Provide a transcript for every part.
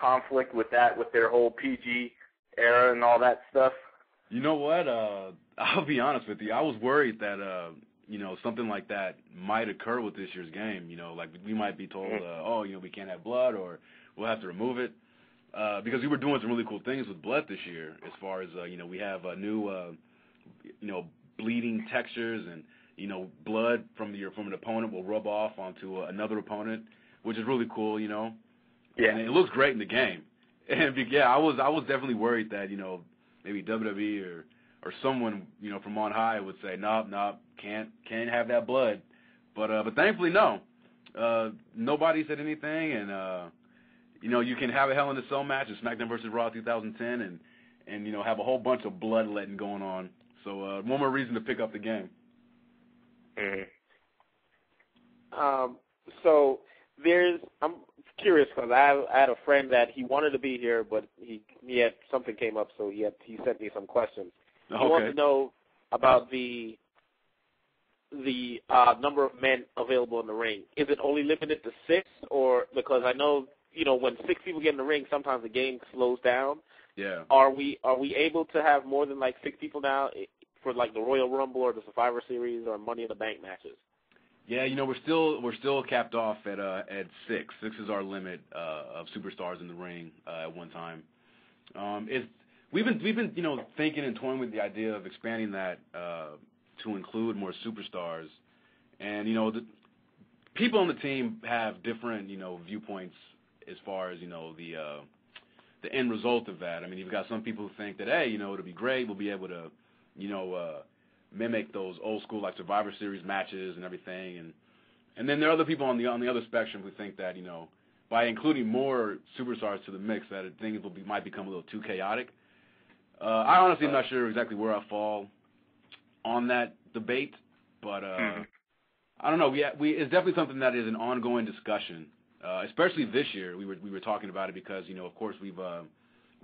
conflict with that, with their whole PG era and all that stuff? You know what? I'll be honest with you. I was worried that, something like that might occur with this year's game. Like we might be told, we can't have blood or we'll have to remove it. Because we were doing some really cool things with blood this year as far as, we have new, bleeding textures and, blood from an opponent will rub off onto another opponent, which is really cool, Yeah. And it looks great in the game. And, I was definitely worried that, maybe WWE or someone, from on high would say, nope, can't have that blood. But thankfully, no. Nobody said anything, and, you can have a Hell in a Cell match in SmackDown vs. Raw 2010 and have a whole bunch of bloodletting going on. So one more reason to pick up the game. So I'm curious because I had a friend that he wanted to be here, but he had something came up, so he sent me some questions. Okay. He wanted to know about the number of men available in the ring. Is it only limited to 6, or because I know when 6 people get in the ring, sometimes the game slows down. Yeah. Are we able to have more than 6 people now for the Royal Rumble or the Survivor Series or Money in the Bank matches? Yeah, we're still capped off at 6. 6 is our limit of superstars in the ring at one time. We've been thinking and toying with the idea of expanding that to include more superstars, and the people on the team have different viewpoints as far as the end result of that. I mean, you've got some people who think that it'll be great, we'll be able to mimic those old school Survivor Series matches and everything, and then there are other people on the other spectrum who think that by including more superstars to the mix that things might become a little too chaotic. I honestly am not sure exactly where I fall on that debate, but I don't know. It's definitely something that is an ongoing discussion, especially this year. We were talking about it because of course we've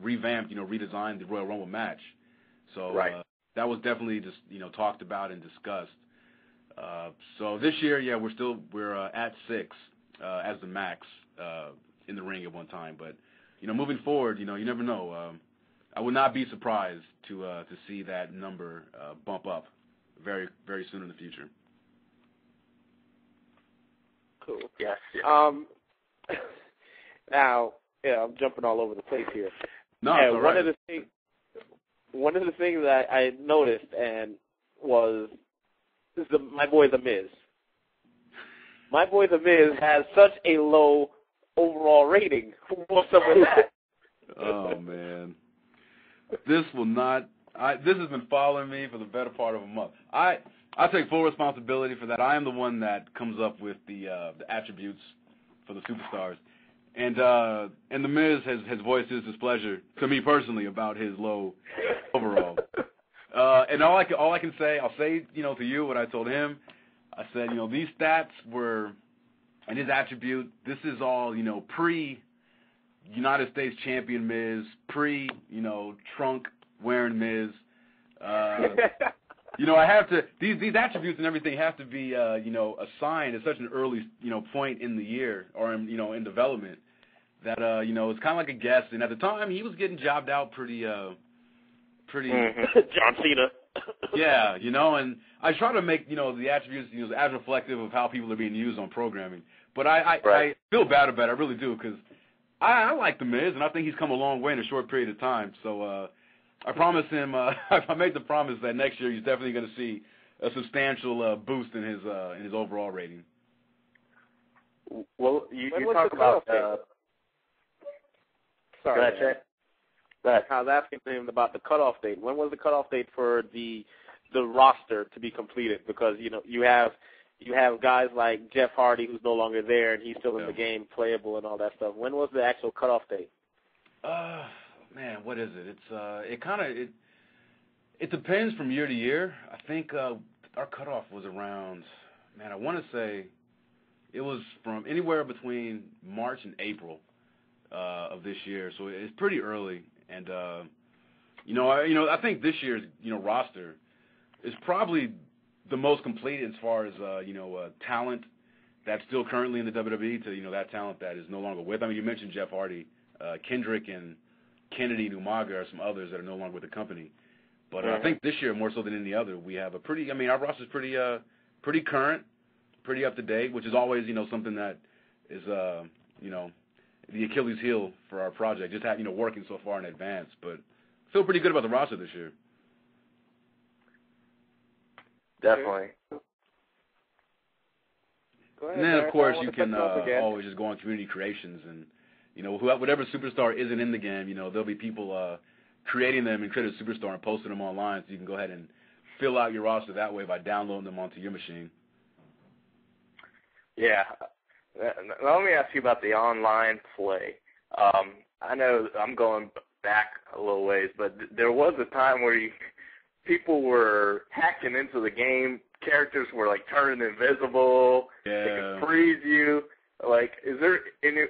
revamped, redesigned the Royal Rumble match, so right. That was definitely just talked about and discussed. So this year, we're at 6 as the max in the ring at one time, but moving forward, you never know. I would not be surprised to see that number bump up very, very soon in the future. Cool. Yes. Now, I'm jumping all over the place here. No, it's all right. One of the things that I noticed was my boy The Miz. My boy The Miz has such a low overall rating. What's up with that? Oh man. This has been following me for the better part of a month. I take full responsibility for that. I am the one that comes up with the attributes for the superstars. And The Miz has voiced his displeasure to me personally about his low overall. And all I can say, I'll say, to you what I told him. I said, these stats were, and his attribute, this is all, pre-United States champion Miz, trunk wearing Miz. I have to, these attributes and everything have to be, assigned at such an early, point in the year or, in development that, it's kind of like a guess. And at the time, he was getting jobbed out pretty. John Cena. Yeah, and I try to make, the attributes, as reflective of how people are being used on programming. But I feel bad about it, I really do, because I like The Miz, and I think he's come a long way in a short period of time. So I promise him, I made the promise that next year he's definitely going to see a substantial boost in his overall rating. Well, you talk about. Sorry. Go ahead, Jay. I was asking him about the cutoff date. When was the cutoff date for the roster to be completed? Because you have guys like Jeff Hardy who's no longer there and he's still in the game, playable and all that stuff. When was the actual cutoff date? Man, what is it? It's it depends from year to year. I think our cutoff was around, I want to say it was from anywhere between March and April of this year. So it's pretty early. And I think this year's roster is probably the most complete as far as talent that's still currently in the WWE to that talent that is no longer with. I mean, you mentioned Jeff Hardy Kendrick and Kennedy and Umaga are some others that are no longer with the company. But I think this year, more so than any other, we have our roster's pretty current, pretty up to date, which is always, something that is, the Achilles heel for our project, just working so far in advance. But feel pretty good about the roster this year. Definitely. Go ahead, And then, of course, you can always just go on community creations and, whatever superstar isn't in the game, there'll be people creating them and create a superstar and posting them online, so you can go ahead and fill out your roster that way by downloading them onto your machine. Yeah. Let me ask you about the online play. I know I'm going back a little ways, but there was a time where people were hacking into the game. Characters were like turning invisible. Yeah. They could freeze you. Like, is there any,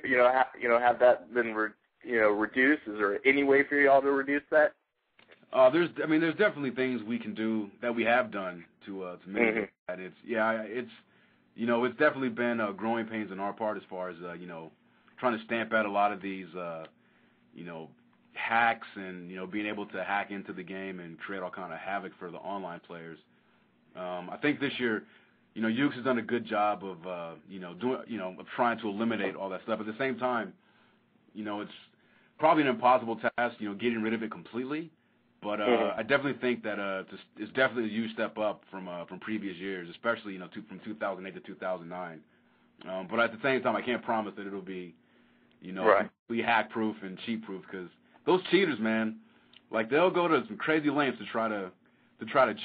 have that been reduced? Is there any way for y'all to reduce that? There's definitely things we can do that we have done to mitigate that. It's definitely been growing pains on our part as far as trying to stamp out a lot of these hacks and being able to hack into the game and create all kind of havoc for the online players. I think this year, Ukes has done a good job of of trying to eliminate all that stuff. At the same time, it's probably an impossible task, getting rid of it completely. But I definitely think that it's definitely a huge step up from previous years, especially from 2008 to 2009. But at the same time, I can't promise that it'll be completely hack proof and cheat proof, because those cheaters, man, like they'll go to some crazy lengths to try to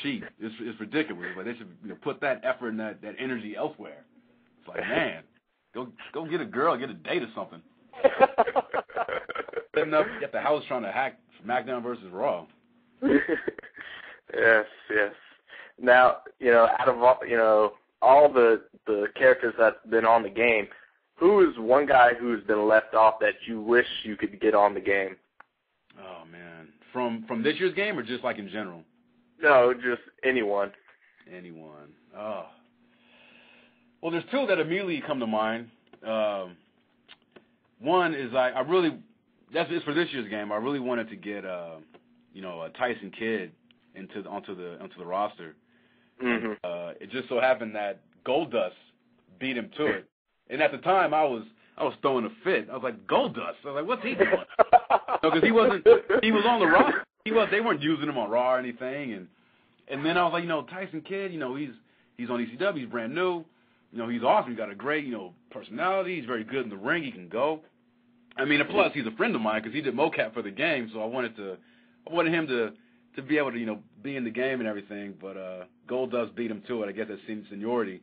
cheat. It's ridiculous. Like they should put that effort and that energy elsewhere. It's like, man, go get a girl, get a date or something. Sitting up at the house trying to hack SmackDown versus Raw. Yes. Now, out of all the characters that's been on the game, who is one guy who's been left off that you wish you could get on the game? Oh man, from this year's game or just like in general? No, just anyone. Anyone. Oh. Well, there's two that immediately come to mind. One is it's for this year's game. I really wanted to get a Tyson Kidd onto the roster. Mm-hmm. It just so happened that Goldust beat him to it, and at the time I was throwing a fit. I was like, Goldust. I was like, what's he doing? Because he was on the roster. They weren't using him on Raw or anything, and then I was like, Tyson Kidd, he's on ECW, he's brand new, he's awesome, he's got a great, personality, he's very good in the ring, he can go. I mean, and plus he's a friend of mine because he did mocap for the game, so I wanted him to be able to, be in the game and everything, but Goldust beat him to it. I guess that's seniority.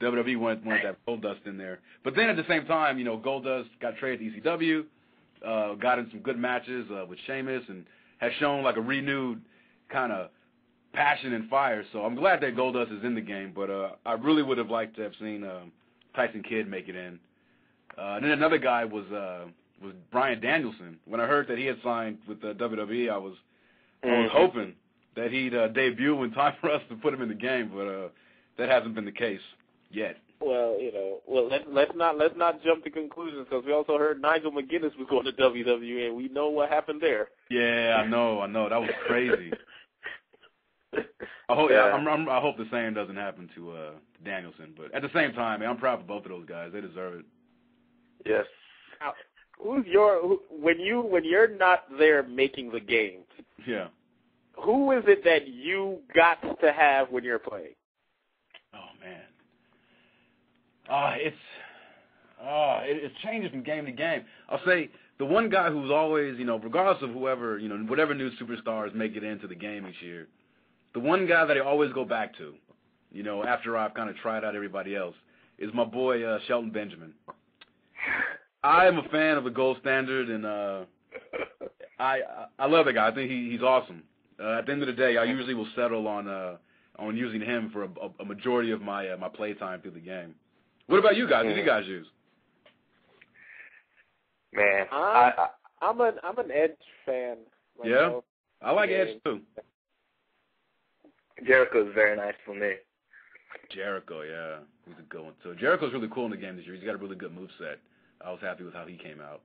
WWE wanted to have Goldust in there. But then at the same time, Goldust got traded to ECW, got in some good matches with Sheamus, and has shown like a renewed kind of passion and fire. So I'm glad that Goldust is in the game, but I really would have liked to have seen Tyson Kidd make it in. And then another guy was Bryan Danielson. When I heard that he had signed with the WWE, I was hoping that he'd debut in time for us to put him in the game, but that hasn't been the case yet. Well, let's not jump to conclusions, because we also heard Nigel McGuinness was going to WWE, and we know what happened there. Yeah, I know. That was crazy. I hope the same doesn't happen to Danielson, but at the same time, man, I'm proud for both of those guys. They deserve it. Yes. Now, when you're not there making the games? Yeah. Who is it that you got to have when you're playing? Oh man. It changes from game to game. I'll say the one guy who's always, regardless of whoever, whatever new superstars make it into the game each year, the one guy that I always go back to, after I've kind of tried out everybody else, is my boy Shelton Benjamin. I am a fan of the Gold Standard, and I love the guy. I think he's awesome. At the end of the day, I usually will settle on using him for a majority of my play time through the game. What about you guys? Who do you guys use? Man, I'm an Edge fan. Myself. Yeah, I like Edge too. Jericho is very nice for me. Jericho, yeah, he's a good one too. Jericho's really cool in the game this year. He's got a really good moveset. I was happy with how he came out.